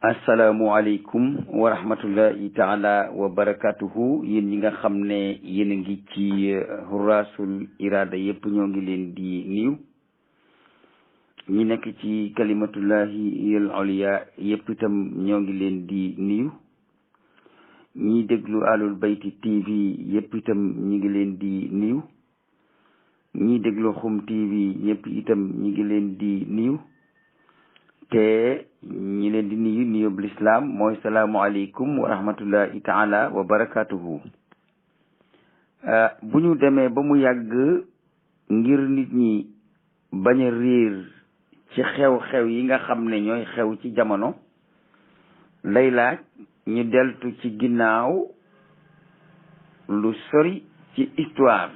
asalaamualeykum wa rahmatullahi taala wa barakatuhu yéen ñi nga xam ne yéen a ngi ci Hurrasul Irada yëpp ñoo ngi leen di niiw ñi nekk ci kalimatullahi al oliya yëpp itam ñoo ngi leen di niiw ñi déglu Alul Bayti TV yëpp itam ñi ngi leen di niiw ñi déglu Xum TV yëpp itam ñi ngi leen di niiw te ñi leen di nuyu nuyub lislaam mooy salaamualeykum wa rahmatullahi taala wa barakatuhu bu ñu demee ba mu yàgg ngir nit ñi bañ a réer ci xew-xew yi nga xam ne ñooy xew ci jamono lay laaj ñu deltu ci ginnaaw lu sori ci histoire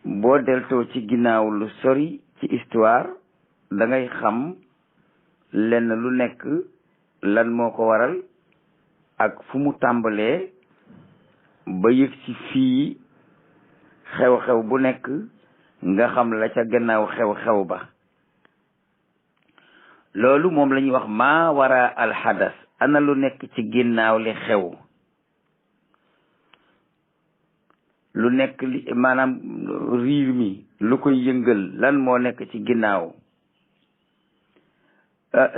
boo deltoo ci ginnaaw lu sori ci histoire da ngay xam lenn lu nekk lan moo ko waral ak fu mu tàmbalee ba yëg ci fii xew-xew bu nekk nga xam la ca gannaaw xew-xew ba loolu moom la ñuy wax maa wara alxadas ana lu nekk ci ginnaaw li xew lu nekk li maanaam riir mi lu koy yëngal lan moo nekk ci ginnaaw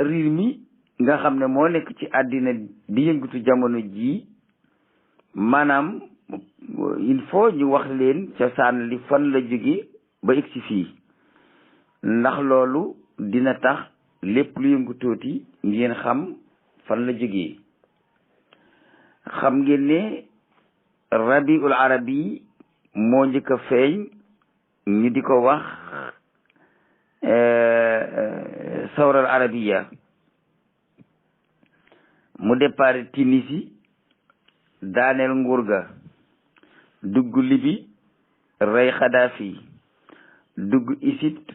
riir mi nga xam ne moo nekk ci àddina di yëngatu jamono jii maanaam il faut ñu wax leen cosaan li fan la jóge ba egsi fii ndax loolu dina tax lépp lu yëngatooti ngeen xam fan la jógee xam ngeen ne rabiul arabi moo njëkk a feeñ ñu di ko wax sawral arabiya mu départ Tunisie daaneel nguur ga dugg Libi rey Xadafi dugg Égypte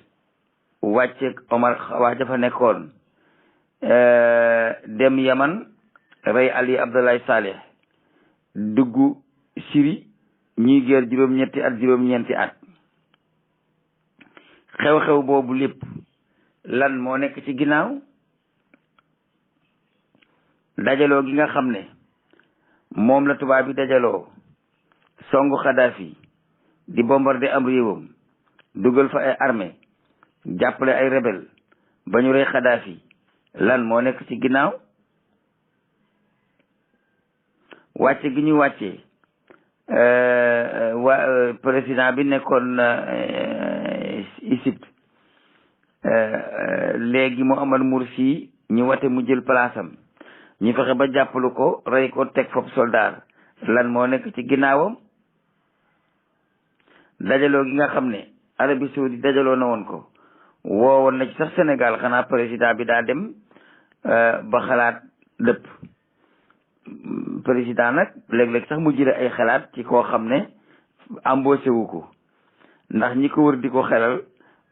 wàcce Omar wax dafa nekkoon dem Yaman rey Ali Abdoulaye Saleh dugg Syrie ñuy geer juróom-ñeenti at xew-xew boobu lépp lan moo nekk ci ginnaaw dajaloo gi nga xam ne moom la tubaab bi dajaloo songu Xadafi di bombardé am réewam dugal fa ay armée jàppale ay rebelle ba ñu rey Xadafi lan moo nekk ci ginnaaw wàcce gi ñu wàccee président bi nekkoon Égypte léegi Mohamed Morsi ñu wate mu jël palaasam ñu fexe ba jàppalu ko rey ko teg foofu soldat lan moo nekk ci ginnaawam dajaloo gi nga xam ne Arabie Saoudite dajaloo na woon ko woowoon na ci sax Sénégal xanaa président bi daa dem ba xalaat dëpp président nag léeg-léeg sax mu jële ay xalaat ci koo xam ne embauché wu ko ndax ñi ko wër di ko xelal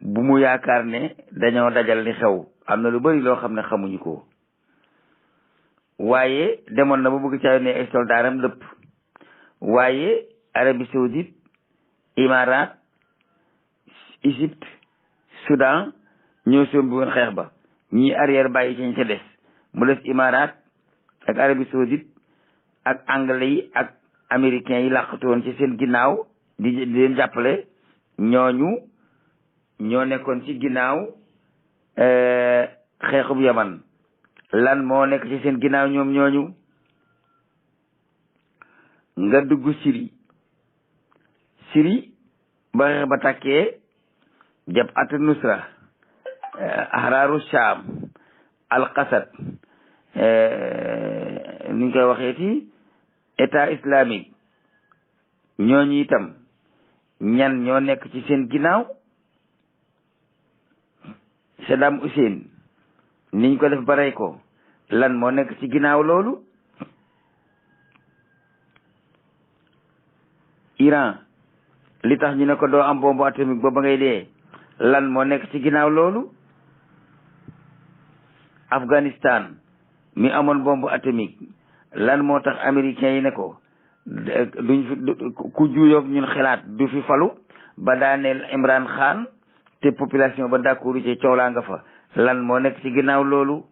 bu mu yaakaar ne dañoo dajal li xew am na lu bari loo xam ne xamuñu ko waaye demoon na ba bëgg caa yónnee ay soldaaram dëpp waaye Arabie Saoudite Imarat Égypte Soudan ñoo sombi woon xeex ba ñii arrière bàyyi ci ñu ca des mu des Imarat ak Arabie Saoudite ak anglais yi ak américains yi làqatu woon ci seen ginnaaw di leen jàppale ñooñu ñoo nekkoon ci ginnaaw xeexub Yaman lan moo nekk ci seen ginnaaw ñoom ñooñu nga dugg Syrie ba xeex ba tàkkee Jabhat Nusra Ahraru Sham Al-Qassad ni ñu koy waxeeti état islamique ñooñu itam ñan ñoo nekk ci seen ginnaaw Saddam Hussein niñ ko def ba rey ko lan moo nekk ci ginnaaw loolu Iran li tax ñu ne ko doo am bombe atomique ba ngay dee lan moo nekk ci ginnaaw loolu Afghanistan mi amoon bombe atomique lan moo tax américains yi ne ko duñ fi ku juuyoog ñun xalaat du fi falu ba daaneel Imran Khan te population ba d'accord ci coow laa nga fa lan moo nekk ci ginnaaw loolu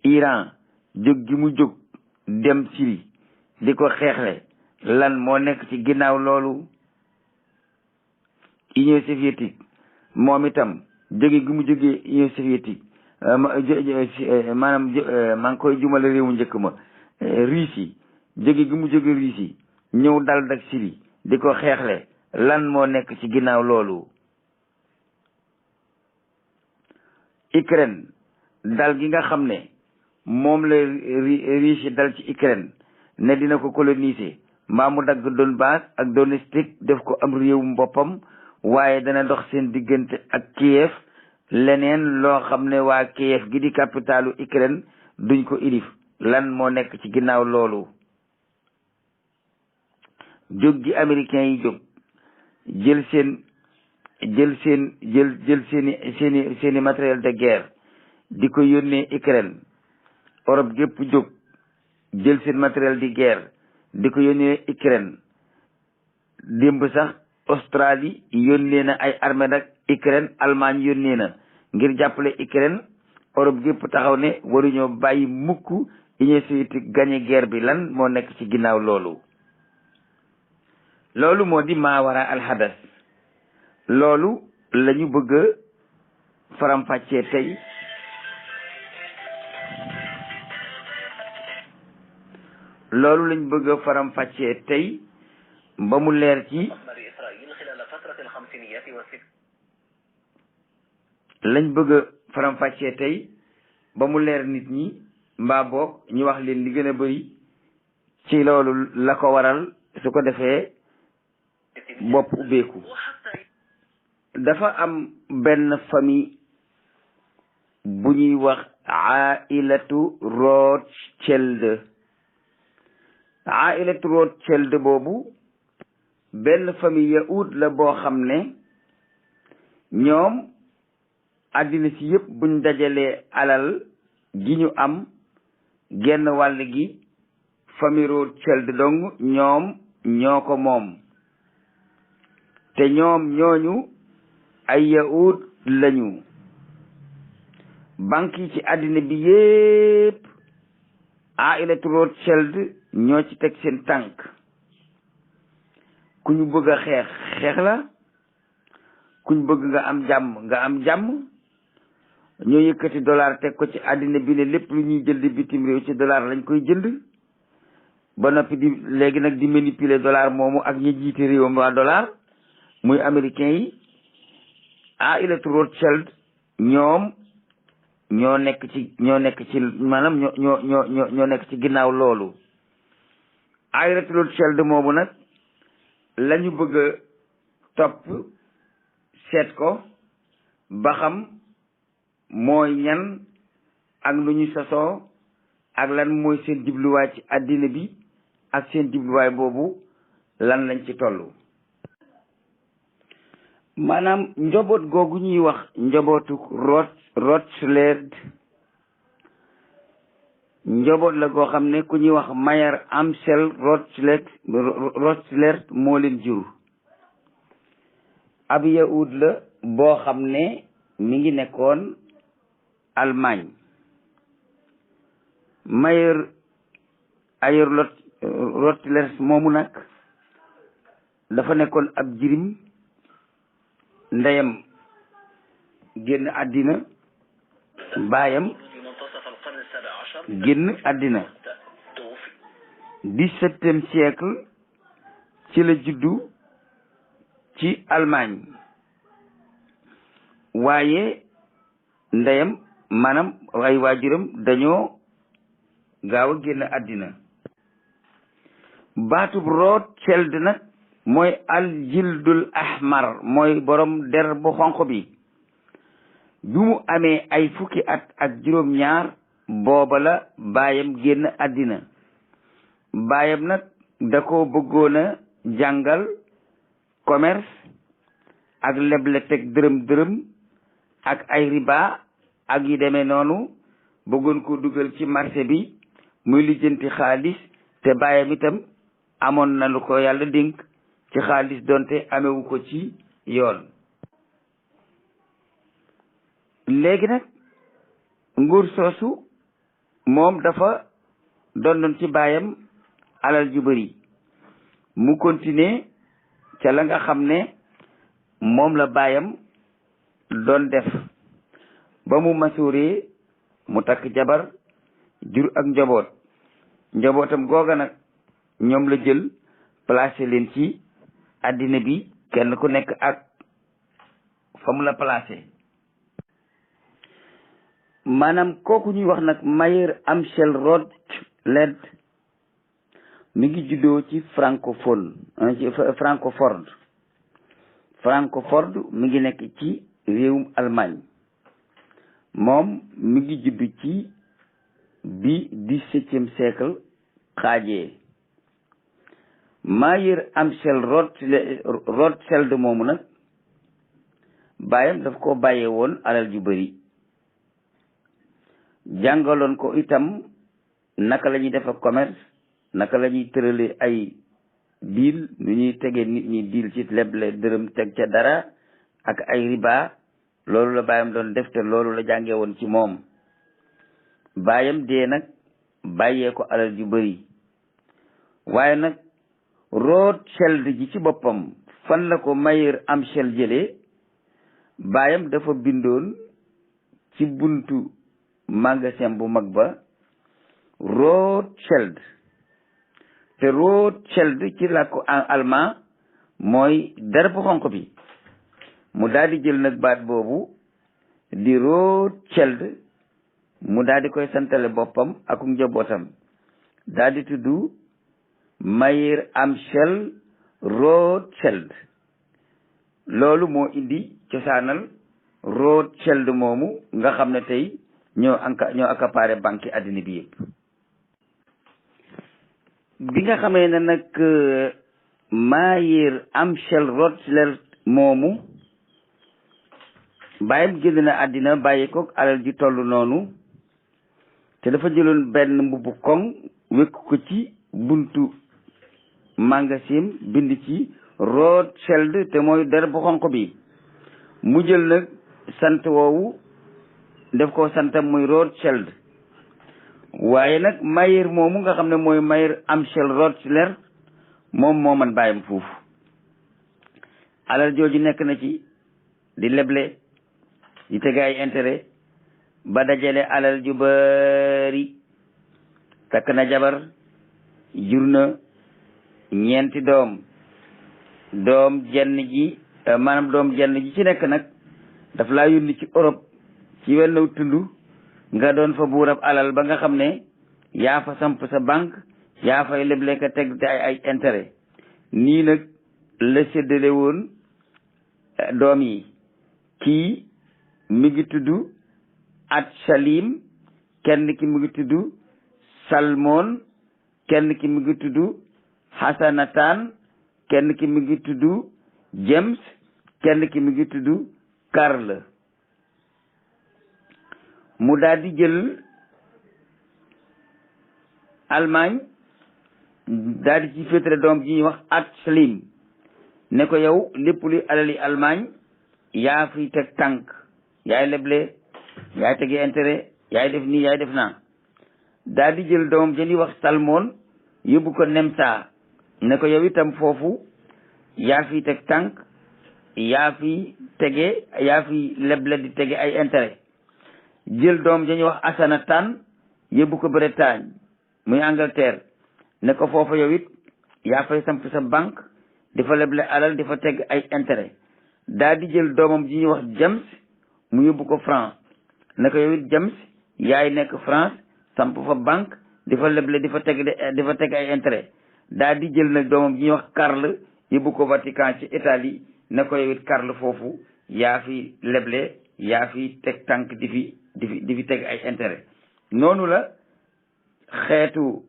Iran jóg gi mu jóg dem Syrie di ko xeexle lan moo nekk ci ginnaaw loolu. Union soviétique moom itam jóge gi mu jógee Union soviétique maanaam maa ngi koy jumale réewu njëkk ma Russie jóge gi mu jóge Russie ñëw dal dak Syrie di ko xeexle lan moo nekk ci ginnaaw loolu. Ukraine dal gi nga xam ne moom la Russie dal ci Ukraine ne dina ko coloniser mbaa mu dagg Donbass ak Donetsk def ko am réewum boppam waaye dana dox seen diggante ak Kiev leneen loo xam ne waa Kiev gi di capitalu Ukraine duñ ko ilif lan moo nekk ci ginnaaw loolu. jóg gi américains yi jóg jël seeni matériel de guerre di ko yónnee Ukraine. Europe gépp jóg jël seen matériel de guerre di ko yónnee Ukraine. démb sax Australie yónnee na ay armée nag Ukraine. Allemagne yónnee na ngir jàppale Ukraine. Europe gépp taxaw ne waruñoo bàyyi mukk Union soviétique gagné guerre bi lan moo nekk ci ginnaaw loolu. loolu moo di maawara alxadas. loolu la ñu bëgg a faram-fàccee tey. loolu lañ bëgg a faram-fàccee tey ba mu leer ci lañ bëgg a faram-fàccee tey ba mu leer nit ñi mbaa boog ñu wax leen li gën a bari ci loolu la ko waral su ko defee bopp ubbeeku. dafa am benn famille bu ñuy wax ailatu Rothschild. ailatu Rothschild boobu benn famille yahuud la boo xam ne ñoom àddina si yëpp buñ dajalee alal gi ñu am genn wàll gi famille Rothschild dong ñoom ñoo ko moom. te ñoom ñooñu ay yahuud lañu. banque yi ci àddina bi yépp ailatu Rothschild ñoo ci teg seen tànk. ku ñu bëgg a xeex la, ku ñu bëgg nga am jàmm ñoo yëkkati dollar teg ko ci àddina bi ne lépp lu ñuy jënd bitim réew ci dollar lañ koy jënd ba noppi léegi nag di manipuler dollar moomu ak ñi jiite réewam waa dollar muy américain yi. ailatu Rothschild ñoom ñoo nekk ci maanaam ñoo nekk ci ginnaaw loolu. ailatu Rothschild moomu nag lañu bëgg a topp seet ko ba xam mooy ñan ak lu ñu sosoo ak lan mooy seen jubluwaay ci àddina bi ak seen jubluwaay boobu lan lañ ci tollu. maanaam njaboot googu ñuy wax njabootu Rothschild njaboot la goo xam ne ku ñuy wax Mayer Amschel Rothschild moo leen jur. ab yahuud la boo xam ne mi ngi nekkoon Allemagne. Mayer Rothschild moomu nag dafa nekkoon ab jirim. ndeyam génn àddina baayam génn àddina 17e siècle ci la juddu ci Allemagne. waaye ndeyam maanaam ay waajuram dañoo gaaw a génn àddina. baatub Rothschild nag mooy aljildul ahmar mooy borom der bu xonq bi. bi mu amee ay fukki at ak juróom-ñaar booba la baayam génn àddina. baayam nag da ko bëggoon a jàngal commerce ak leble teg dërëm ak ay riba ak yu demee noonu bëggoon ko dugal ci marché bi muy lijjanti xaalis te baayam itam amoon na lu ko yàlla dénk ci xaalis donte amewu ko ci yoon. léegi nag nguur soosu moom dafa doon ci baayam alal ju bari mu continuer ca la nga xam ne moom la baayam doon def ba mu masuuree mu takk jabar jur ak njabootam googa nag ñoom la jël placé leen ci àddina bi kenn ku nekk ak fa mu la placé maanaam kooku ñuy wax nag Mayer Amschel Rothschild mi ngi juddoo ci Francfort mi ngi nekk ci réewum Allemagne moom mi ngi juddu ci bi 17e siècle xaajee Mayer Amschel Rothschild moomu nag baayam daf ko bàyyee woon alal ju bari jàngaloon ko itam naka la ñuy def ak commerce naka la ñuy tërale ay diil nu ñuy tegee nit ñi diil ci leble dërëm teg ca dara ak ay riba loolu la baayam doon def te loolu la jàngee woon ci moom baayam dee nag bàyyee ko alal ju bari waaye nag Rothschild ji ci boppam fan la ko Mayer Amschel jëlee baayam dafa bindoon ci buntu magasin bu mag ba Rothschild te Rothschild ci làkku allemand mooy der bu xonq bi mu daal di jël nag baat boobu di Rothschild mu daal di koy santale boppam ak njabootam daal di tudd Mayer Amschel Rothschild loolu moo indi cosaanal Rothschild moomu nga xam ne tey ñoo accaparé banque àddina bi yëpp bi nga xamee ne nag Mayer Amschel Rothschild moomu bàyyam génn na àddina bàyyi ko alal ji toll noonu te dafa jëloon benn mbubbu koŋ wékk ko ci buntu magasin bind ci Rothschild te mooy der bu xonq bi mu jël nag sant woowu def ko santam muy Rothschild waaye nag Mayer moomu nga xam ne mooy Mayer Amschel Rothschild moom moo man bàyyam foofu alal jooju nekk na ci di leble di tege ay intérêt ba dajale alal ju bari takk na jabar jur na ñeenti doom jenn ji ci nekk nag daf laa yónni ci Europe ci wenn tund nga doon fa buurab alal ba nga xam ne yaa fa samp sa banque yaa fay leble ka teg te ay intérêt nii nag la séddale woon doom yi kii mi ngi tudd Atshalim kenn ki mi ngi tudd Salmon kenn ki mi ngi tudd Hasanatan kenn ki mi ngi tudd James kenn ki mi ngi tudd Karl mu daal di jël Allemagne daal di ci féetale doom ji ñuy wax Atshalim ne ko yow lépp luy alali Allemagne yaa fi teg tànk yaay leble yaay tege intérêt yaay def nii yaay def naa daal di jël doomam ja ñuy wax Salmon yóbbu ko Nemsa ne ko yow itam foofu yaa fi teg tànk yaa fi leble di tege ay intérêt jël doom ja ñuy wax Hasanatan yóbbu ko Bretagne muy Angleterre ne ko foofa yow it yaa fay samp sa banque di fa leble alal di fa teg ay intérêt daal di jël doomam ji ñuy wax James mu yóbbu ko France ne ko yow it James yaay nekk France samp fa banque di fa leble di fa teg ay intérêt daal di jël nag doomam ji ñuy wax Karl yóbbu ko Vatican ci Italie ne ko yow it Karl foofu yaa fi leble yaa fi teg tànk di fi teg ay intérêt noonu la xeetu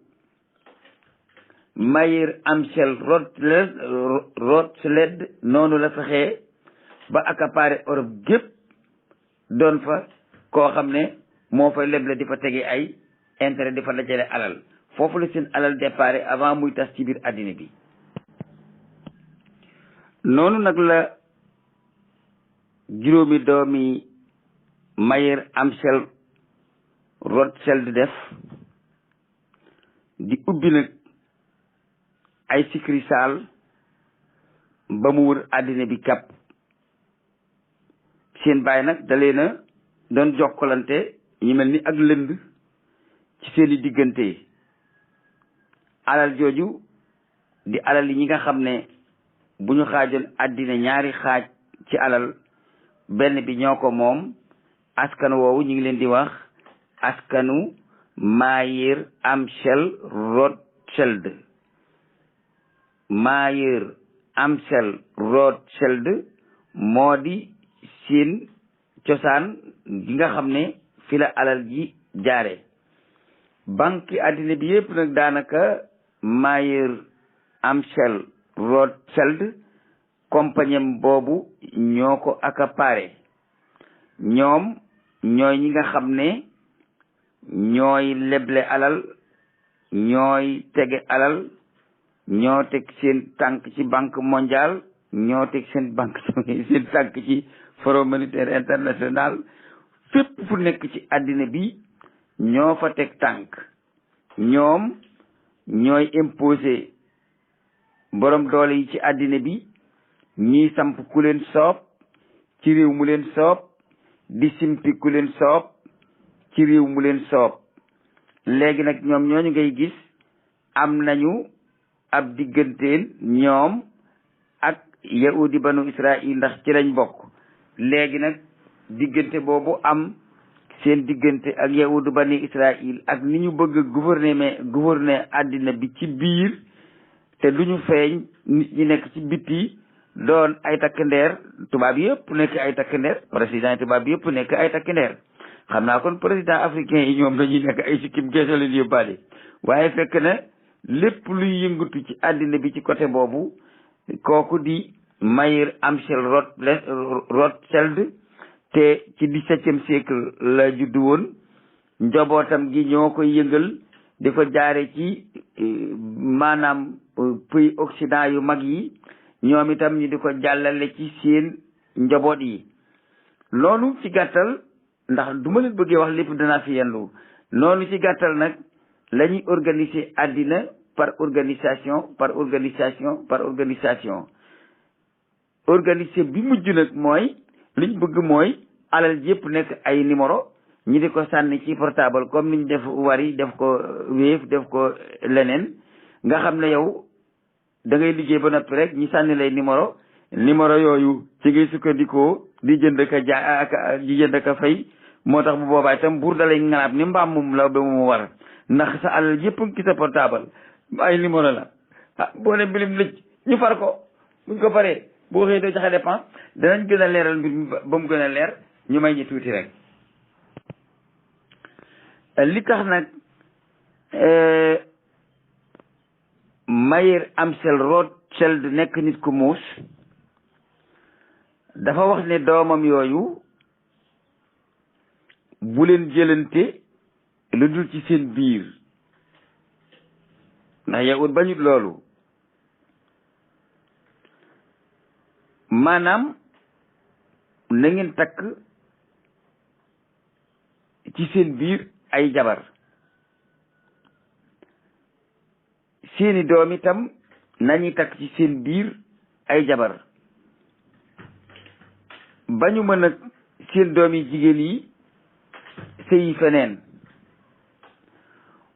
Mayer Amschel Rothschild noonu la fexee ba accaparé Europe gépp doon fa koo xam ne moo fay leble di fa tege ay intérêt di fa dajale alal foofu la seen alal déparé avant muy tas ci biir àddina bi noonu nag la juróomi doomi Mayer Amschel Rothschild def di ubbi nag ay succursale ba mu wër àddina bi kàpp. seen baay nag da leen a doon jokkalante ñu mel ni ak lënd ci seeni diggante. alal jooju di alal yi ñi nga xam ne bu ñu xaajoon àddina ñaari xaaj ci alal benn bi ñoo ko moom. askan woowu ñu ngi leen di wax askanu Mayer Amschel Rothschild. Mayer Amschel Rothschild moo di seen cosaan gi nga xam ne fi la alal ji jaare. banque yi àddina bi yëpp nag daanaka Mayer Amschel Rothschild compagnie boobu ñoo ko accaparé. ñoom ñooy ñi nga xam ne ñooy leble alal, ñooy tege alal, ñoo teg seen tànk ci banque mondiale, ñoo teg seen tànk ci Fonds monétaire international. fépp fu nekk ci àddina bi ñoo fa teg tànk. ñoom ñooy imposé borom doole yi ci àddina bi, ñiy samp ku leen soob ci réew mu leen soob, di simpi ku leen soob ci réew mu leen soob. léegi nag ñoom ñooñu ngay gis am nañu ab digganteen ñoom ak yahudi banu Israël ndax ci lañ bokk. léegi nag diggante boobu am seen diggante ak yahudi banu Israël ak ni ñu bëgg a gouverner àddina bi ci biir te duñu feeñ, nit ñi nekk ci biti doon ay takk ndeer, tubaab yëpp nekk ay takk ndeer, président tubaab yëpp nekk ay takk ndeer. xam naa kon président africain yi ñoom dañuy nekk ay sikkim geesa leen yóbbaale. waaye fekk na lépp luy yëngatu ci àddina bi ci côté boobu kooku di Mayer Amschel Rothschild te ci 17e siècle la juddu woon. njabootam gi ñoo koy yëngal di ko jaare ci maanaam pays occident yu mag yi, ñoom itam ñu di ko jàllale ci seen njaboot yi. loolu ci gàttal, ndax du ma leen bëggee wax lépp danaa fi yendu. noonu ci gàttal nag la ñuy organiser àddina par organisation par organisation par organisation. organiser bi mujj nag mooy liñ bëgg mooy alal yëpp nekk ay numéro, ñi di ko sànni ci portable comme niñ def Wari, def ko Wave, def ko leneen. nga xam ne yow da ngay liggéey ba noppi rek ñi sànni lay numéro yooyu ci ngay sukkandikoo di jënd ka fay. moo tax bu boobaa itam buur dalay nganaab ni mbaam moom la ba mu war, ndax sa alal yëpp ngi ci sa portable ay numéro la. boo ne bilim lëj ñu far ko, buñ ko faree boo xëyee doo joxe dépense. danañ gën a leeral mbir mi ba mu gën a leer, ñu may ñi tuuti rek. li tax nag Mayer Amschel Rothschild nekk nit ku muus, dafa wax ne doomam yooyu bu leen jëlante lu dul ci seen biir, ndax yahud bañut loolu. maanaam na ngeen takk ci seen biir ay jabar. seeni doom itam nañuy takk ci seen biir ay jabar. bañu mën a seen doom yi jigéen yi sëyi feneen,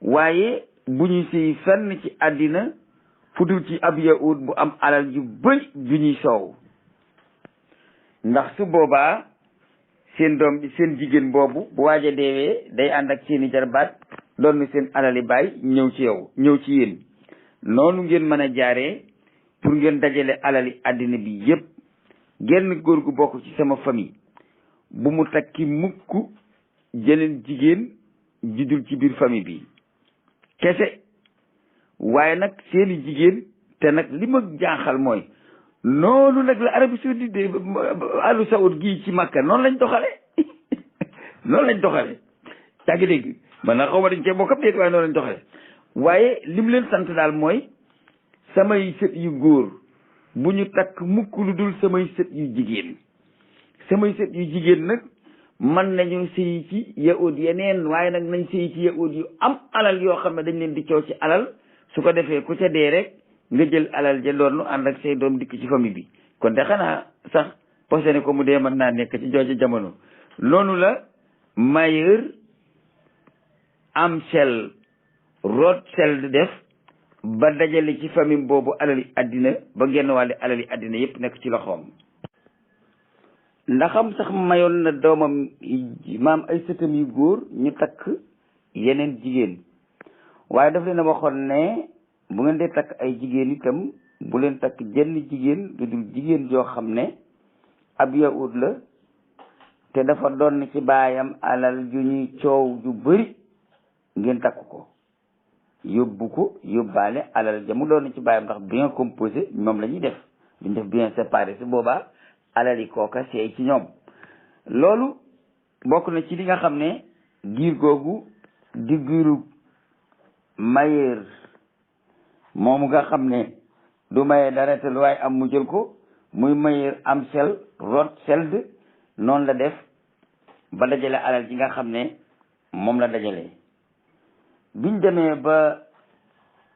waaye bu ñu sëyi fenn ci àddina fudul ci ab yahud bu am alal yu bëri ju ñuy soow. ndax su boobaa seen doom seen jigéen boobu bu waaj a deewee day ànd ak seeni jarbaat doon seen alali baay ñëw ci yow, ñëw ci yéen. noonu ngeen mën a jaaree pour ngeen dajale alali àddina bi yépp. genn góor gu bokk ci sama famille bu mu takki mukk jeneen jigéen juddul ci biir famille bi kese. waaye nag seeni jigéen, te nag li ma jaaxal mooy noonu nag la Arabie Saoudite Alu Saoud gii ci Makka noonu lañ doxale noonu lañ doxale. yaa ngi dégg man na xaw ma dañ cee bokkam déet, waaye noonu lañ doxale. waaye li mu leen sant daal mooy samay sët yu góor bu ñu takk mukk lu dul samay sët yu jigéen. samay sët yu jigéen nag mën nañu sëyi ci yahud yeneen waaye nag nañ sëyi ci yahud yu am alal yoo xam ne dañ leen di coow ci alal su ko defee ku ca dee rek nga jël alal ja doon ànd ak say doom dikk ci famille bi kon de xanaa sax posé ne ko mu dee mën naa nekk ci jooju jamono loolu la Mayer Amschel Rothschild def ba dajale ci famille boobu alali àddina ba genn wàlli alali àddina yépp nekk ci loxoom ndaxam sax mayoon na doomam maam ay sëtam yu góor ñu takk yeneen jigéen waaye daf leen a waxoon ne bu ngeen dee takk ay jigéen itam bu leen takk jenn jigéen lu dul jigéen joo xam ne ab yahud la te dafa doon ci baayam alal ju ñuy coow ju bari ngeen takk ko yóbbu ko yóbbaale alal ja mu doon ci baayam ndax bien composé moom la ñuy def duñ def bien séparé su boobaa alal yi kooka seey ci ñoom loolu bokk na ci li nga xam ne giir googu di giiru Mayer moom nga xam ne du maye dara te lu waaye am mu jël ko muy Mayer Amschel Rothschild noonu la def ba dajale alal ji nga xam ne moom la dajale biñ demee ba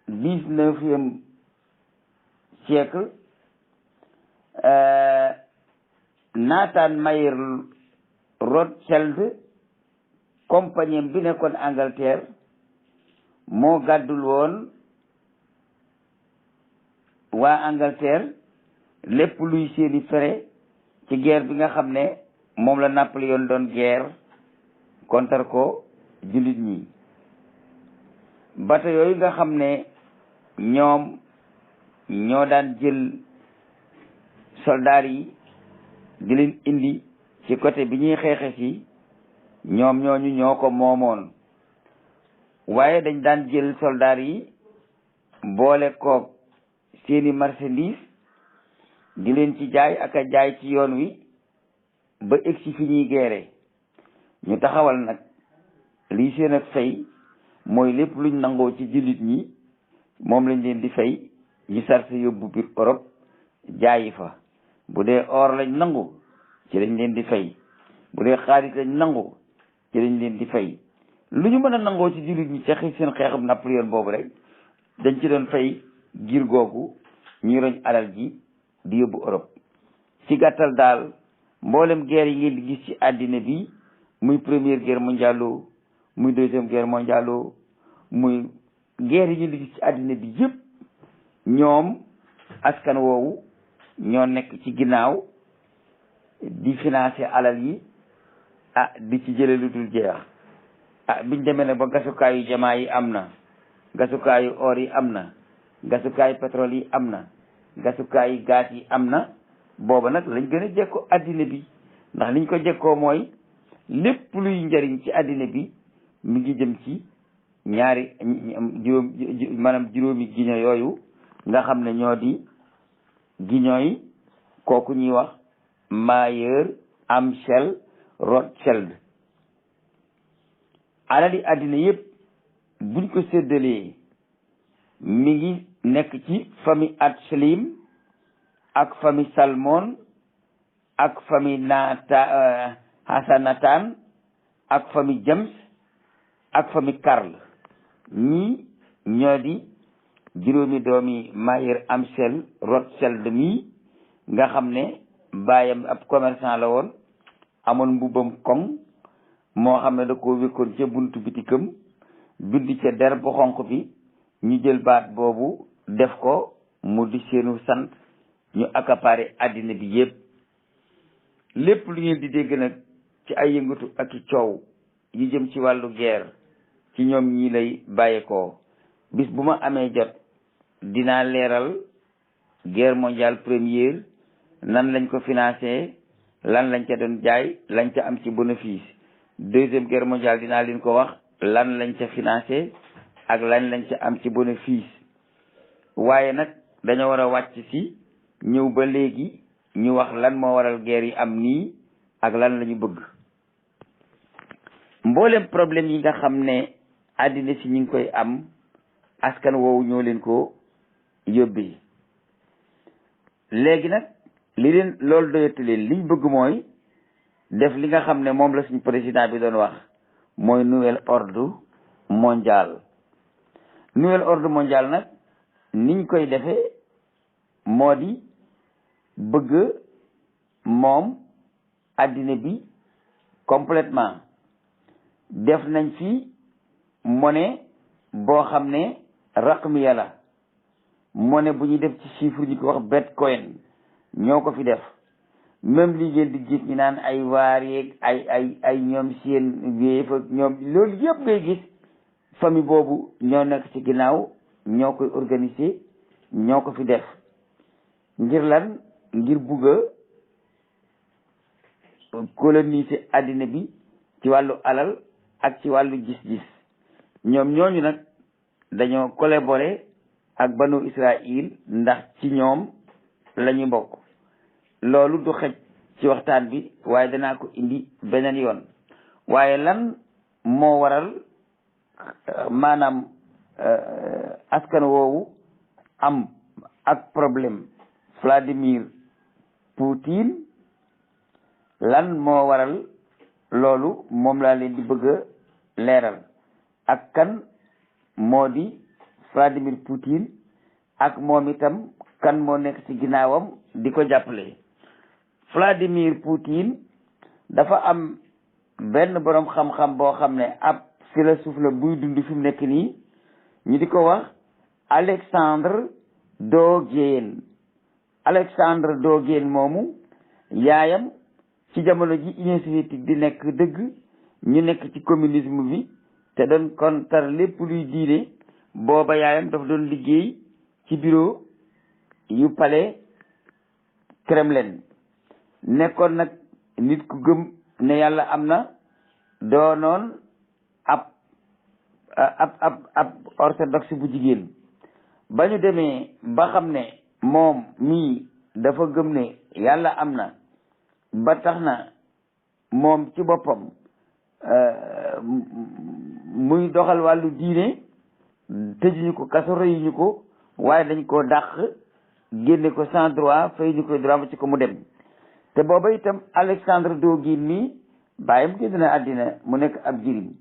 19e siècle Nathan Mayer Rothschild compagnie bi nekkoon Angleterre moo gàddul woon waa Angleterre lépp luy seeni fere ci guerre bi nga xam ne moom la Napoléon doon guerre contre ko jullit ñi bateau yooyu nga xam ne ñoom ñoo daan jël soldats yi di leen indi ci côté bi ñuy xeexe si ñoom ñooñu ñoo ko moomoon waaye dañ daan jël soldats yi boole koog seeni marchandise di leen ci jaay ak a jaay ci yoon wi ba egsi fi ñuy geere ñu taxawal nag lii seen ak fay mooy lépp luñ nangoo ci jullit ñi moom lañ leen di fay ñu sarse yóbbu biir Europe jaayi fa bu dee or lañ nangu ci lañ leen di fay bu dee xaalis lañ nangu ci lañ leen di fay lu ñu mën a nangoo ci jullit ñi ca seen xeexam Napoléon boobu rek dañ ci doon fay giir googu ñuy roñ alal ji di yóbbu Europe ci gàttal daal mboolem guerre yi ngeen di gis ci àddina bi muy première guerre mondiale muy deuxième guerre mondiale muy guerre yi ngeen di gis ci àddina bi yëpp ñoom askan woowu ñoo nekk ci ginnaaw di financer alal yi di ci jële lu dul jeex biñ demee nag ba gasukaayu jamaa yi am na gasukaayu or yi am na gasukaayu pétrole yi am na gasukaayu gaz yi am na booba nag lañ gën a jekkoo addina bi ndax liñ ko jekkoo mooy lépp luy njariñ ci addina bi mi ngi jëm ci juróomi giño yooyu nga xam ne ñoo di giño yi kooku ñuy wax Mayer Amschel Rothschild alali addina yépp buñ ko séddalee mi ngi nekk ci famille Adshelim ak famille Salmon ak famille Hasanatan ak famille James ak famille Karl ñii ñoo di juróomi doomi Mayer Amschel Rothschild mi nga xam ne baayam ab commerçant la woon amoon mbubbam koŋ moo xam ne da ko wékkoon ca buntu bitikam bind ca der bu xonq bi ñu jël baat boobu def ko mu di seenu sant ñu accaparé àddina bi yépp lépp lu ngeen di dégg nag ci ay yëngatu ak i coow yi jëm ci wàllu guerre ci ñoom ñii lay bàyyeekoo bis bu ma amee jot dinaa leeral guerre mondiale première nan lañ ko financé lan lañ ca doon jaay lañ ca am ci bénéfice deuxième guerre mondiale dinaa leen ko wax lan lañ ca financé ak lan lañ ca am ci bénéfice waaye nag dañoo war a wàcc si ñëw ba léegi ñu wax lan moo waral guerre yi am nii ak lan la ñu bëgg mboolem problème yi nga xam ne àddina si ñu ngi koy am askan woowu ñoo leen ko yóbbee léegi nag li leen loolu doyatu leen liñ bëgg mooy def li nga xam ne moom la suñu président bi doon wax mooy nouvel ordre mondial. nouvel ordre mondial nag niñ koy defee moo di bëgg moom addina bi complètement. def nañ fi monnaie boo xam ne raqmiya la, monnaie bu ñuy def ci chiffre ñu ko wax bitcoin ñoo ko fi def. même li ngeen di gis ñu naan ay waar yeeg ay ñoom seen wéef ak ñoom loolu yëpp ngay gis famille boobu ñoo nekk ci ginnaaw, ñoo koy organiser, ñoo ko fi def. ngir lan? ngir bugg a coloniser addina bi ci wàllu alal ak ci wàllu gis-gis. ñoom ñooñu nag dañoo collaborer ak banu Israël ndax ci ñoom la ñu bokk. loolu du xej ci waxtaan bi waaye danaa ko indi beneen yoon. waaye lan moo waral maanaam askan woowu am ak problème Vladimir Poutine, lan moo waral loolu moom laa leen di bëgg a leeral. ak kan moo di Vladimir Poutine, ak moom itam kan moo nekk ci ginnaawam di ko jàppale. Vladimir Poutine dafa am benn boroom xam-xam boo xam ne ab philosophe la buy dund fi mu nekk nii, ñu di ko wax Alexandre Dogin. Alexandre Dogin moomu yaayam ci jamono ji Union soviétique di nekk dëgg, ñu nekk ci communisme bi te doon kontar lépp luy diine, booba yaayam dafa doon liggéey ci bureau yu palais Kremlin. nekkoon nag nit ku gëm ne yàlla am na, doonoon ab orthodoxe bu jigéen. ba ñu demee ba xam ne moom mii dafa gëm ne yàlla am na, ba tax na moom ci boppam muy doxal wàllu diine, tëjuñu ko kaso, reyuñu ko, waaye dañ koo dàq, génne ko sans droit, fay ñu koy droit ba ci ko mu dem. te booba itam Alexandre Dogin mi baayam génn na àddina, mu nekk ab jirim.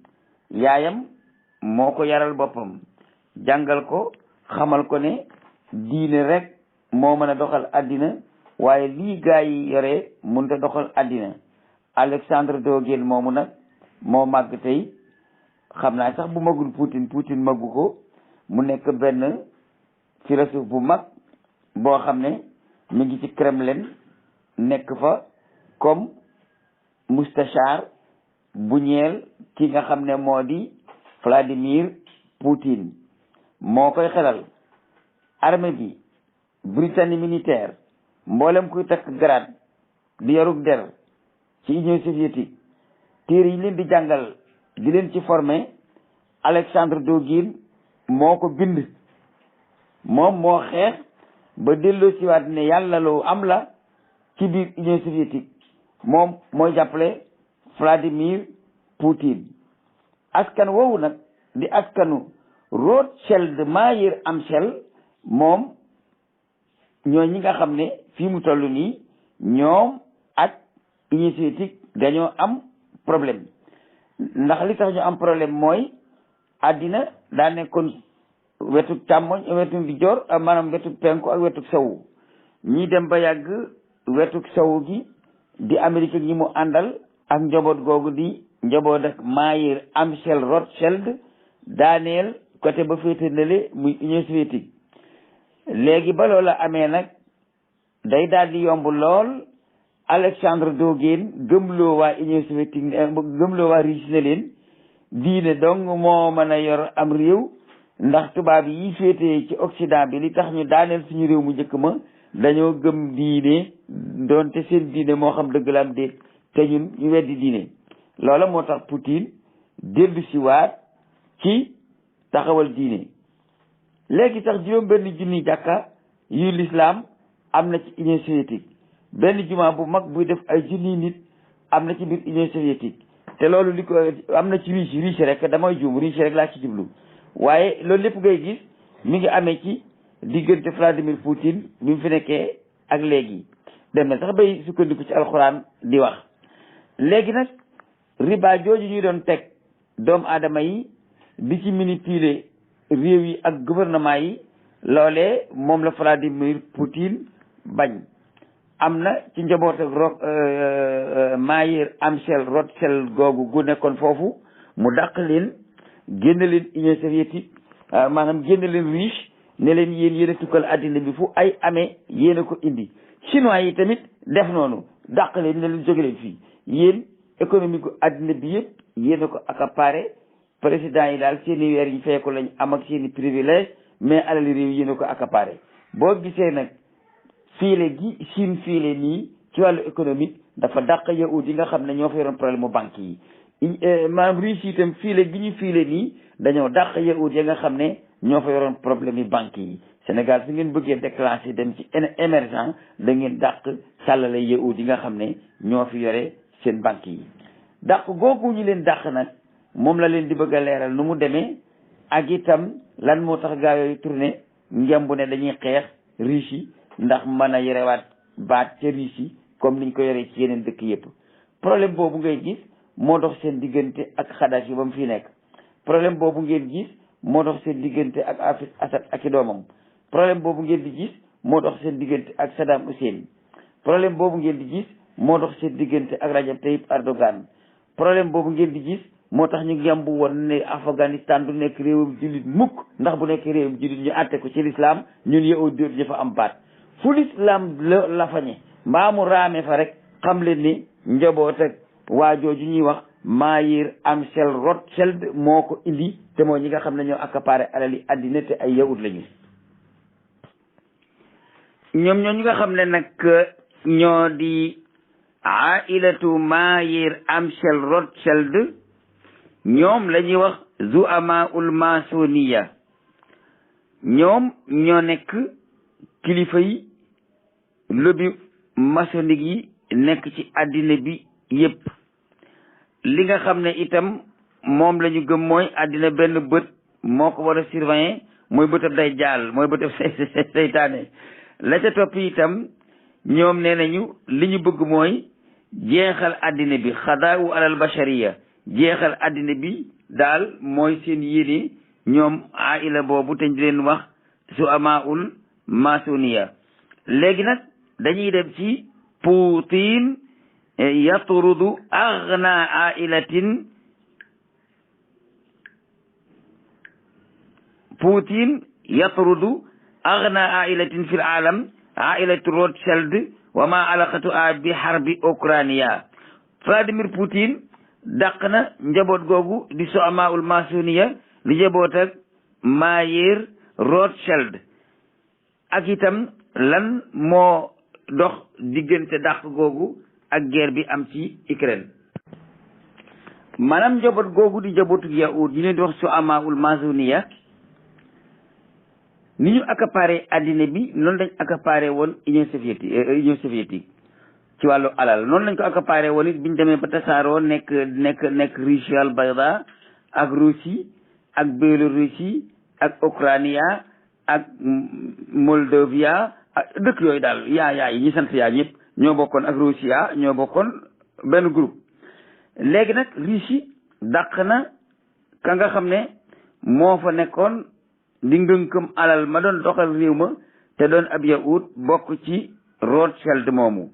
yaayam moo ko yaral boppam, jàngal ko, xamal ko ne diine rek moo mën a doxal àddina, waaye lii gaa yi yore mënut a doxal àddina. Alexandre Dogin moomu nag moo màgg tey, xam naa sax bu magul Poutine maggu ko, mu nekk benn philosophe bu mag boo xam ne mi ngi ci Kremlin, nekk fa comme mustachar bu ñeel ki nga xam ne moo di Vladimir Poutine. moo koy xelal armée bi, Britannique militaire, mboolem kuy takk grade di yarub der ci Union soviétique, téere yi leen di jàngal di leen ci former, Alexandre Dogin moo ko bind. moom moo xeex ba delloo siwaat ne yàlla lu am la ci biir Union soviétique. moom mooy jàppale Vladimir Poutine. askan woowu nag di askanu Rothschild Mayer Amschel, moom ñoo ñi nga xam ne fii mu toll nii ñoom ak Union soviétique dañoo am problème. ndax li tax ñu am problème mooy àddina daa nekkoon wetu càmmoñ, wetu ndijoor, maanaam wetu penku ak wetu sowu. ñi dem ba yàgg wetu sowu gi di Amérique ñi mu àndal ak njaboot googu di njaboot ak Mayer Amschel Rothschild daaneel côté ba féete nale muy Union soviétique. léegi ba loola amee nag day daal di yomb lool Alexandre Dogin gëmloo waa Union soviétique, gëmloo waa Russie ne leen diine dong moo mën a yor am réew, ndax tubaab yi féete ci Occident bi li tax ñu daaneel suñu réew mu njëkk ma dañoo gëm diine, doonte seen diine moo xam dëgg la am déet, te ñun ñu weddi diine. loola moo tax Poutine dellu si waat ci taxawal diine. léegi sax juróom benn junni jàkka yu l'islam am na ci Union soviétique, benn jumaa bu mag buy def ay junni nit am na ci biir Union soviétique. te loolu li ko am na ci Russie rek, damay juum, Russie rek laa ci jublu. waaye loolu lépp ngay gis mi ngi amee ci diggante Vladimir Poutine bi mu fi nekkee ak léegi. dem na sax bay sukkandiku ci alxuraan di wax. léegi nag riba jooju ñuy doon teg doomu aadama yi di ci manipuler réew yi ak gouvernement yi loolee moom la Vladimir Poutine bañ. am na ci njaboot ak Mayer Amschel Rothschild googu gu nekkoon foofu mu dàq leen génn leen Union soviétique maanaam génn leen riche ne leen yéen a tukkal àddina bi fu ay amee yéen a ko indi. chinois yi tamit def noonu dàq leen ne leen jóge leen fii yéen économie gu àddina bi yëpp yéen a ko accaparé président yi daal seeni weer yi fay ko lañ am ak seeni privilège mais alali réew yéen a ko accaparé. boo gisee nag fiile gi Chine fiile nii ci wàllu économique dafa dàq yahud yi nga xam ne ñoo fa yoroon problème mu banque yi maanaam Russie itam fiile gi ñu fiile nii dañoo dàq yahud yi nga xam ne ñoo fa yoroon problème yi banque yi. Sénégal su ngeen bëggee déclencher dem ci émergent da ngeen dàq sàllale yahud yi nga xam ne ñoo fi yore seen banque yi. dàq googu ñu leen dàq nag moom la leen di bëgg a leeral nu mu demee ak itam lan moo tax gaa yooyu tourné ngemb ne dañuy xeex Russie ndax mën a yorewaat baat ca Russie comme niñ ko yoree ci yeneen dëkk yëpp. problème boobu ngay gis moo dox seen diggante ak Kadhafi ba mu fi nekk. problème boobu ngeen gis moo dox seen diggante ak Hafez Assad ak i doomam. problème boobu ngeen di gis moo dox seen diggante ak Saddam Hussein. problème boobu ngeen di gis moo dox seen diggante ak Rajab Tayyip Erdogan. problème boobu ngeen di gis moo tax ñu ngemb woon ne Afghanistan du nekk réewum jullit mukk ndax bu nekk réewum jullit ñu àtte ko ci l'islam ñun yow dóor ñu fa am baat. fu l'islam la fañe mbaa mu raame fa rek xam leen ni njaboot ak waa jooju ñuy wax Mayer Amschel Rothschild moo ko indi te moo ñi nga xam ne ñoo accaparé alali àddina te ay yahud lañu. ñoom ñoo ñi nga xam ne nag ñoo di ailatu Mayer Amschel Rothschild ñoom la ñuy wax zu'amaul masoniya ñoom ñoo nekk kilifa yi lobby maçonnique yi nekk ci àddina bi yépp. li nga xam ne itam moom la ñu gëm mooy àddina benn bët moo ko war a surveiller mooy bëtab day jaal mooy bëtab seytaane. la ca topp itam ñoom nee nañu li ñu bëgg mooy jeexal àddina bi xadaawu alal bashariya jeexal àddina bi daal mooy seen yéene ñoom aila boobu te ñu leen wax su amaul masoniya. léegi nag dañuy dem ci Poutine yatrudu aghna ailatin Poutine yatrudu aghna ailatin fil alam ailatu Rothschild wa ma alaqatuha bi harbi Ukrainiya. Vladimir Poutine dàq na njaboot googu di so amaul masoniya di njaboot ak Mayer Rothschild. ak itam lan moo dox diggante dàq googu ak guerre bi am ci Ukraine. maanaam njaboot googu di njabootu yahud ñu leen di wax su amaul masoniya ni ñu accaparé addina bi noonu lañ accaparé woon Union soviétique ci wàllu alal noonu lañ ko accaparé woon it biñ demee ba tasaaroo nekk Russie al bayda ak Russie ak Biélorussie ak Ukraine ak Moldavia ak dëkk yooyu daal yaay ñi sant yaa ñëpp ñoo bokkoon ak Russie ñoo bokkoon benn groupe. léegi nag Russie dàq na ka nga xam ne moo fa nekkoon di ngënkëm alal ma doon doxal réew ma te doon ab yahud bokk ci Rothschild moomu.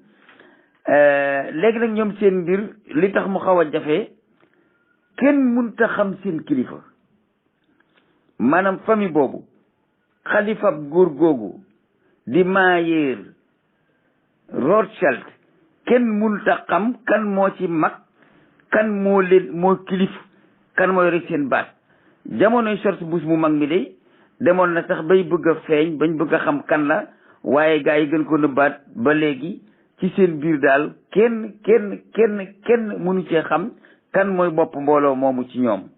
léegi nag ñoom seen mbir li tax mu xaw a jafe kenn mënta xam seen kilifa maanaam famille boobu xalifab góor googu di Mayer Rothschild kenn mënta xam kan moo ci mag kan moo kilif kan moo yore seen baat. jamonoy George Bush mu mag mi de demoon na sax bay bëgg a feeñ bañ bëgg a xam kan la waaye gaa yi gën ko nëbbaat ba léegi ci seen biir daal kenn mënu cee xam kan mooy bopp mbooloo moomu ci ñoom.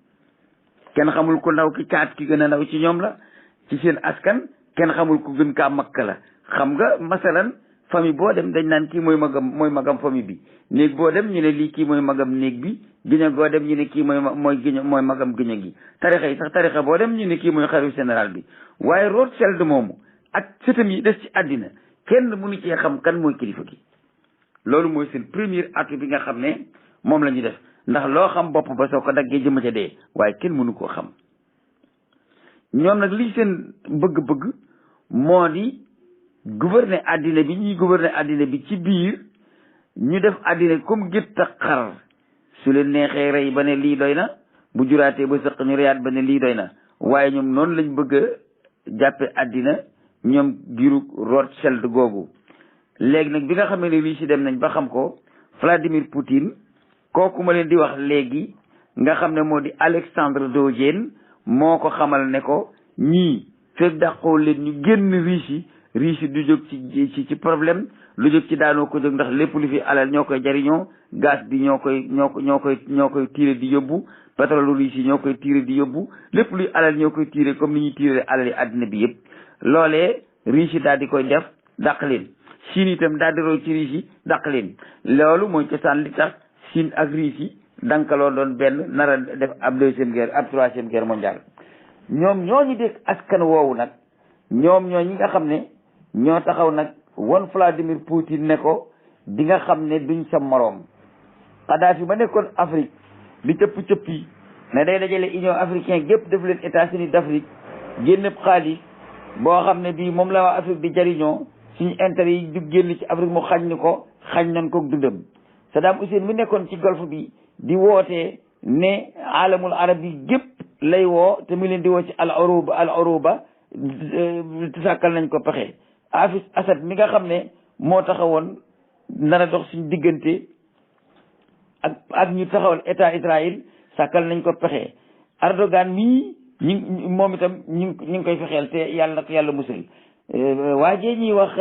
kenn xamul ku ndaw ki caat ki gën a ndaw ci ñoom la ci seen askan kenn xamul ku gën kaa makk la. xam nga masalan famille boo dem dañ naan kii mooy magam famille bi néeg boo dem ñu ne lii kii mooy magam néeg bi giño goo dem ñu ne kii mooy magam giño gi tarixa yi sax tarixa boo dem ñu ne kii mooy xarit général bi. waaye Rothschild moomu ak sëtam yi des ci àddina kenn mënu cee xam kan mooy kilifa gi. loolu mooy seen premier atu bi nga xam ne moom la ñu def ndax loo xam bopp ba soo ko daggee jëma ca dee waaye kenn mënu koo xam. ñoom nag lii seen bëgg-bëgg moo di gouverner àddina bi ñuy gouverner àddina bi ci biir ñu def àddina comme gétt ak xar su leen neexee rey ba ne lii doy na bu juraatee ba sëq ñu reyaat ba ne lii doy na waaye ñoom noonu lañ bëgg a jàppe àddina ñoom giru Rothschild googu. léegi nag bi nga xamee ne lii si dem nañ ba xam ko Vladimir Poutine kooku ma leen di wax léegi nga xam ne moo di Alexandre Dogin moo ko xamal ne ko ñii fekk dàqoo leen ñu génn Russie du jóg ci problème lu jóg ci daanoo ko jóg ndax lépp lu fi alal ñoo koy jariñoo gaz bi ñoo koy tiire di yóbbu pétrole Russie ñoo koy tiire di yóbbu lépp luy alal ñoo koy tiire comme ni ñuy tiire alal yi àddina bi yëpp. loolee Russie daal di koy def dàq leen Chine itam daal di roy ci Russie dàq leen loolu mooy cosaan li tax Chine ak Russie dankaloo doon benn nar a def ab troisième guerre mondiale. ñoom ñooñu dégg askan woowu nag ñoom ñi nga xam ne ñoo taxaw nag won Vladimir Poutine ne ko di nga xam ne duñ sa moroom. Kadhafi ba nekkoon Afrique di cëpp yi ne day dajale Union africaine gépp def leen États-Unis d'Afrique génn xaalis boo xam ne bii moom la waa Afrique di jariñoo suñu intérêt yi du génn ci Afrique mu xañ nañ ko dundam. Saddam Hussein mi nekkoon ci golfe bi di wootee ne alamul arab yi gépp lay woo te mu leen di woo ci al uruba sàkkal nañ ko pexe. Hafez Assad mi nga xam ne moo taxawoon nara dox suñu diggante ak ñu taxawal état Israël sàkkal nañ ko pexe. Erdogan mii moom itam ñu ngi koy fexeel te yàlla nag yàlla musal. waajee ñuy wax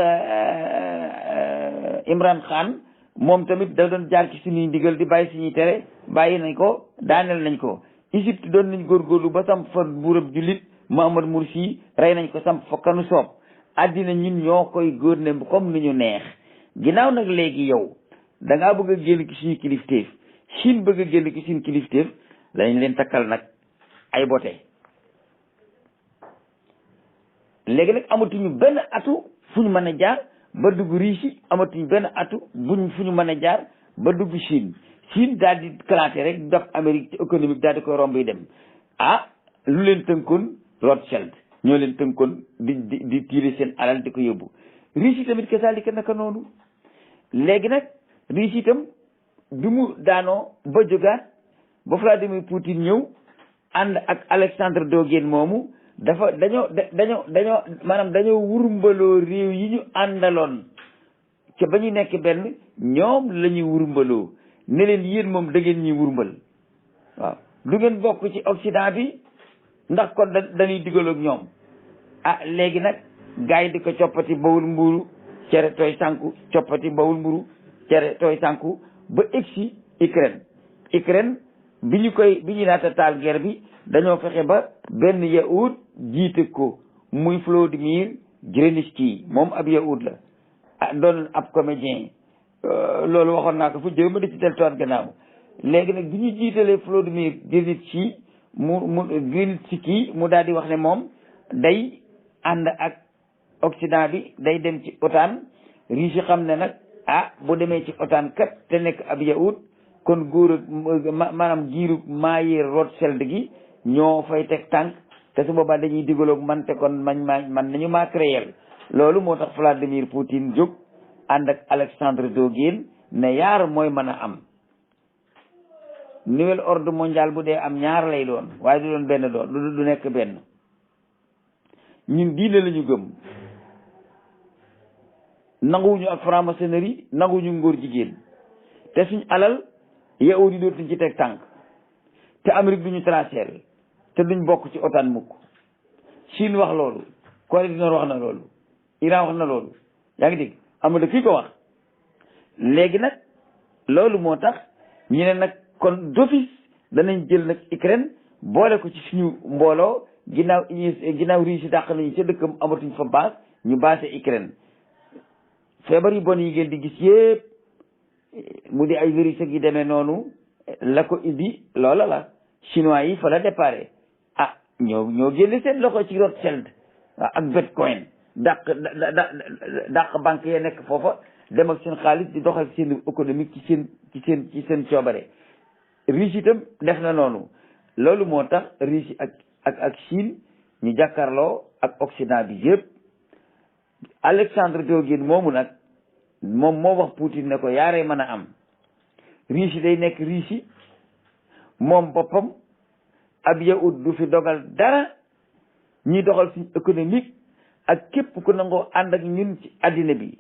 Imran Khan moom tamit da doon jaar ci suñuy ndigal di bàyyi suñuy tere bàyyi nañ ko daaneel nañ ko. Égypte doon nañ góorgóorlu ba samp fa buurab jullit Mohamed Morsi rey nañ ko samp fa kanu soob. àddina ñun ñoo koy gouverner comme ni ñu neex ginnaaw nag léegi yow da ngaa bëgg a génn ci suñu kilifteef Chine bëgg a génn ci suñu kilifteef lañ leen takkal nag ay bote. léegi nag amatuñu benn atu fu ñu mën a jaar ba dugg Russie amatuñu benn atu fu ñu mën a jaar ba dugg Chine daal di claté rek daf Amérique ci économique daal di koy romb yi dem lu leen tënkoon Rothschild ñoo leen tënkoon di tiire seen alal di ko yóbbu. Russie tamit kasaalika naka noonu léegi nag Russie itam bi mu daanoo ba jógaat ba Vladimir Poutine ñëw ànd ak Alexandre Dogin moomu dañoo wurumbaloo réew yi ñu àndaloon ca ba ñu nekk benn ñoom la ñuy wurumbaloo ne leen yéen moom da ngeen ñuy wurmbal waaw du ngeen bokk ci Occident bi ndax kon dañuy digaloog ñoom léegi nag gars yi di ko coppati bawul mburu cere tooy sànku coppati bawul mburu cere tooy sànku ba egsi Ukraine bi ñu naata taal guerre bi dañoo fexe ba benn yahud jiite ko muy Volodymyr Zelensky moom ab yahud la doon ab comédien loolu waxoon naa ko fu jëw ma di ci deltuwaat gannaaw léegi nag bi ñu jiitalee Volodymyr Zelensky mu daal di wax ne moom day ànd ak Occident bi day dem ci OTAN. Russie xam ne nag bu demee ci OTAN kat te nekk ab yahud kon maanaam giiru maayeer Rothschild gi ñoo fay teg tànk te su boobaa dañuy digaloog man te kon man nañu maa créer loolu moo tax Vladimir Poutine jóg ànd ak Alexandre Dogin ne yaar mooy mën a am nouvel ordre mondial bu dee am ñaar lay doon waaye du doon benn du nekk benn. ñun diine la ñu gëm nanguwuñu ak franc-maçonnerie nanguwuñu ngóor jigéen te suñ alal yahud yi dootuñ ci teg tànk te Amérique duñu traceel te duñ bokk ci OTAN mukk. Chine wax loolu Corée du Nord wax na loolu Iran wax na loolu yaa ngi dégg am na kii ko wax léegi nag loolu moo tax ñu ne nag kon d'office danañ jël nag Ukraine boole ko ci suñu mbooloo ginnaaw Russie dàq nañu ca dëkkam amatuñ fa base ñu basé Ukraine. feebar yu bon yi ngeen di gis yëpp mu di ay virus yi demee noonu la ko indi loola la chinois yi fa la déparé ñoo génne seen loxo ci Rothschild ak Bitcoin dàq banque ya nekk foofa dem ak seen xaalis di doxal seen économique ci seen coobare. Russie itam def na noonu. loolu moo tax Russie ak Chine ñu jàkkaarloo ak Occident bi yëpp. Alexandre Dogin moomu nag moom moo wax Poutine ne ko yaaree mën a am Russie day nekk Russie moom boppam ab yahud du fi dogal dara ñuy doxal suñu économique ak képp ku nangoo ànd ak ñun ci àddina bi.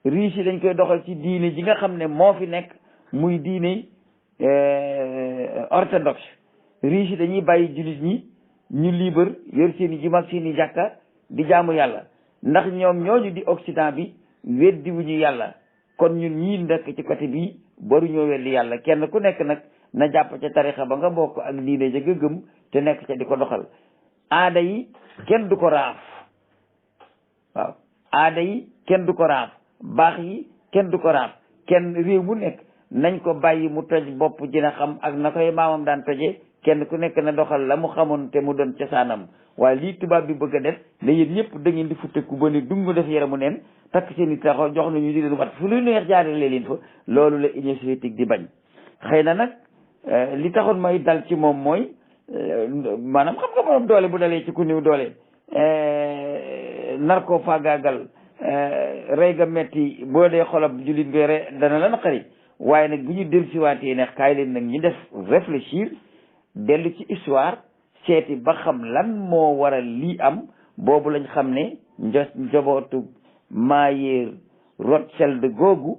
Russie dañ koy doxal ci diine ji nga xam ne moo fi nekk muy diine orthodoxe. Russie dañuy bàyyi jullit ñi ñu libre yor seen i juma ak seen i jàkka di jaamu yàlla ndax ñoom ñooñu di Occident bi weddi wuñu yàlla. kon ñun ñii nekk ci côté bii baruñoo weddi yàlla kenn ku nekk nag na jàpp ca tarixa ba nga bokk ak diine ja nga gëm te nekk ca di ko doxal. aada yi kenn du ko raaf waaw aada yi kenn du ko raaf baax yi kenn du ko raaf kenn réew mu nekk nañ ko bàyyi mu toj bopp dina xam ak na koy maamam daan toje kenn ku nekk na doxal la mu xamoon te mu doon cosaanam. waaye lii tubaab bi bëgg a def ne yéen ñëpp da ngeen di futteku ba ne dung def yaramu neen takk seen i taxaw jox nañu di leen wat fu lu neex jaarale leen fa loolu la Union soviétique di bañ. xëy na nag li taxoon may dal ci moom mooy maanaam xam nga borom doole bu dalee ci ku néew doole nar koo faagaagal rey ga metti boo dee xolab jullit bi dana la naqari. waaye nag bu ñu dellusiwaatee ne kaay leen nag ñu def réfléchir dellu ci histoire seeti ba xam lan moo waral lii am boobu lañ xam ne njobootu Mayer Rothschild googu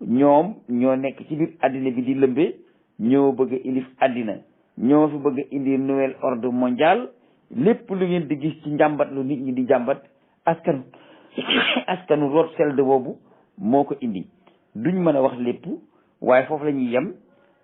ñoom ñoo nekk ci biir àddina bi di lëmbe ñoo bëgg a ilif àddina ñoo fi bëgg a indi nouvel ordre mondial. lépp lu ngeen di gis ci njàmbat lu nit ñi di jàmbat askanu Rothschild boobu moo ko indi. duñ mën a wax lépp waaye foofu la ñuy yem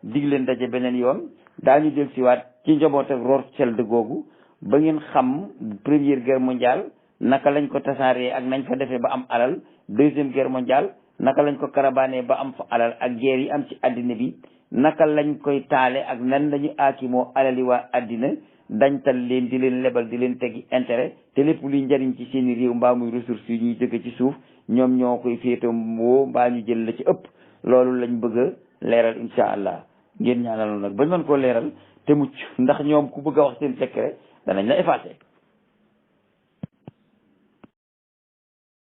dig leen daje beneen yoon daañu del siwaat ci njaboot ak Rothschild googu ba ngeen xam première guerre mondiale naka lañ ko tasaaree ak nañ fa defee ba am alal. deuxième guerre mondiale naka lañ ko karabaanee ba am fa alal ak guerre yi am ci àddina bi naka lañ koy taale ak nan lañu aakimoo alali waa àddina dañtal leen di leen lebal di leen tegi intérêt te lépp luy njariñ ci seeni réew mbaa muy ressources yi ñuy jóge ci suuf ñoom ñoo koy féetoo woo mbaa ñu jël la ci ëpp. loolu lañ bëgg a leeral incha allah ngeen ñaanal nag bañ mën koo leeral te mucc ndax ñoom ku bëgg a wax seen secret danañ la effacé.